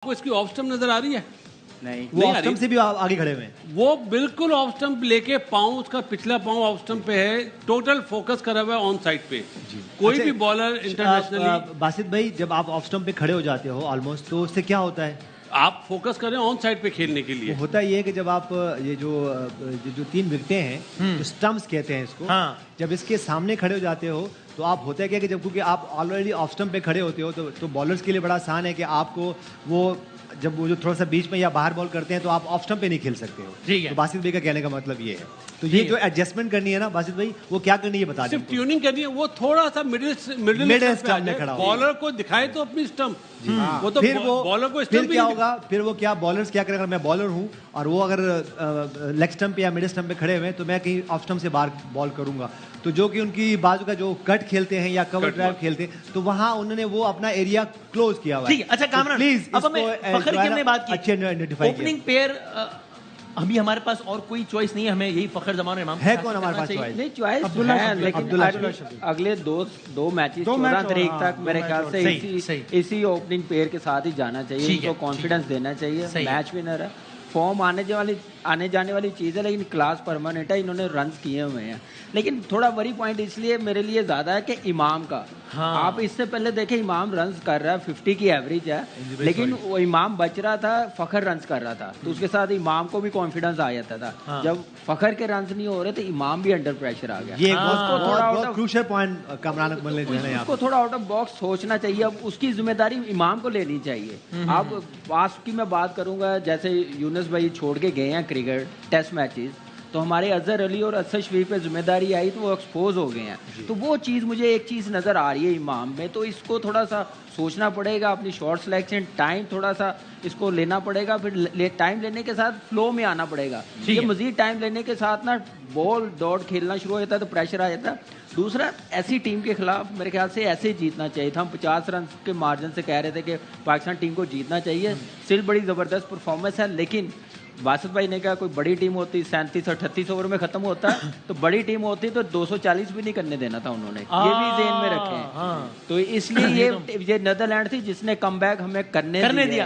کو اس کی of stump نظر آ رہی ہے؟ نہیں وہ آف سٹمپ سے بھی آگے کھڑے ہوئے ہیں. وہ بالکل آف سٹمپ لے کے پاؤں اس کا پچھلا پاؤں آف سٹمپ پہ ہے, ٹوٹل فوکس کرا ہوا ہے آن سائڈ پہ. کوئی بھی بالر انٹرنیشنلی باسط بھائی جب آپ آف سٹمپ پہ کھڑے ہو جاتے ہو آلموسٹ, تو اس سے کیا ہوتا ہے؟ آپ فوکس کریں آن سائڈ پہ کھیلنے کے لیے. ہوتا یہ ہے کہ جب آپ یہ جو 3 وکٹیں ہیں جو سٹمپس کہتے ہیں اس کو, جب اس کے سامنے کھڑے ہو جاتے ہو تو آپ ہوتا ہے کیا کہ جب کیونکہ آپ آلریڈی آف سٹمپ پہ کھڑے ہوتے ہو تو بالرس کے لیے بڑا آسان ہے کہ آپ کو وہ جب وہ جو تھوڑا سا بیچ میں یا باہر بال کرتے ہیں تو آپ آف سٹمپ پہ نہیں کھیل سکتے ہو. تو باسط بھائی کا کہنے کا مطلب یہ ہے. تو یہ جو ایڈجسٹمنٹ کرنی ہے نا باسط بھائی, وہ کیا کرنی ہے بتا دیں. صرف ٹیوننگ کرنی ہے, وہ تھوڑا سا مڈل اسٹمپ میں کھڑا ہو, بالر کو دکھائے تو اپنی اسٹمپ. وہ تو پھر بالر کو پھر کیا ہوگا, پھر وہ کیا بالرز کیا کریں, اگر میں بالر ہوں اور وہ اگر لیگ اسٹمپ پہ یا مڈ اسٹمپ پہ کھڑے ہوئے تو میں کہیں آف اسٹمپ سے باہر بال کروں گا, تو جو کہ ان کی بازو کا جو کٹ کھیلتے ہیں یا کور ڈرائیو کھیلتے ہیں تو وہاں انہوں نے وہ اپنا ایریا کلوز کیا ہوا ہے. ٹھیک ہے. اچھا کامران, پلیز اب ہمیں فخر کی ہم نے بات کی, اچھے آئیڈینٹیفائی اوپننگ پیئر ابھی ہمارے پاس اور کوئی چوائس نہیں ہے, ہمیں یہی فخر زمان اور امام ہے. کون ہمارے پاس چوائس؟ نہیں چوائس ہے, لیکن اگلے دو میچز 14 تاریخ تک میرے خیال سے اسی اوپننگ پیئر کے ساتھ ہی جانا چاہیے. ان کو کانفیڈنس دینا چاہیے. میچ ونر ہے, فارم آنے جانے والی چیز ہے, لیکن کلاس پرماننٹ ہے. انہوں نے رنز کیے ہوئے ہیں, لیکن تھوڑا وری پوائنٹ اس لیے میرے لیے زیادہ ہے کہ امام کا. آپ اس سے پہلے دیکھیں امام رنز کر رہا ہے, 50 کی ایوریج ہے, لیکن وہ امام بچ رہا تھا, فخر رنز کر رہا تھا, تو اس کے ساتھ امام کو بھی کانفیڈنس آ جاتا تھا. جب فخر کے رنز نہیں ہو رہے تو امام بھی انڈر پریشر آ گیا. یہ بہت کروشل پوائنٹ کامران اکمل نے جو ہے اس کو تھوڑا آؤٹ آف باکس سوچنا چاہیے. اب اس کی ذمہ داری امام کو لینی چاہیے. اب پاس کی میں بات کروں گا, جیسے یونس بھائی چھوڑ کے گئے ہیں کرکٹ ٹیسٹ میچز, تو ہمارے اظہر علی اور اسد شفیق پہ ذمہ داری آئی تو وہ ایکسپوز ہو گئے ہیں. تو وہ چیز مجھے ایک چیز نظر آ رہی ہے امام میں, تو اس کو تھوڑا سا سوچنا پڑے گا. اپنی شارٹ سلیکشن ٹائم تھوڑا سا اس کو لینا پڑے گا, پھر ٹائم لینے کے ساتھ فلو میں آنا پڑے گا. یہ مزید ٹائم لینے کے ساتھ نا بال ڈاٹ کھیلنا شروع ہو جاتا ہے تو پریشر آ جاتا ہے. دوسرا, ایسی ٹیم کے خلاف میرے خیال سے ایسے جیتنا چاہیے تھا. ہم 50 رنز کے مارجن سے کہہ رہے تھے کہ پاکستان ٹیم کو جیتنا چاہیے. اسٹل بڑی زبردست پرفارمنس ہے, لیکن باسط بھائی نے کہا کوئی بڑی ٹیم ہوتی 37 اور 38 اوور میں ختم ہوتا ہے, تو بڑی ٹیم ہوتی تو 240 بھی نہیں کرنے دینا تھا انہوں نے. یہ بھی ذہن میں رکھیں. تو اس لیے یہ نیدرلینڈ تھی جس نے کم بیک ہمیں کرنے دیا.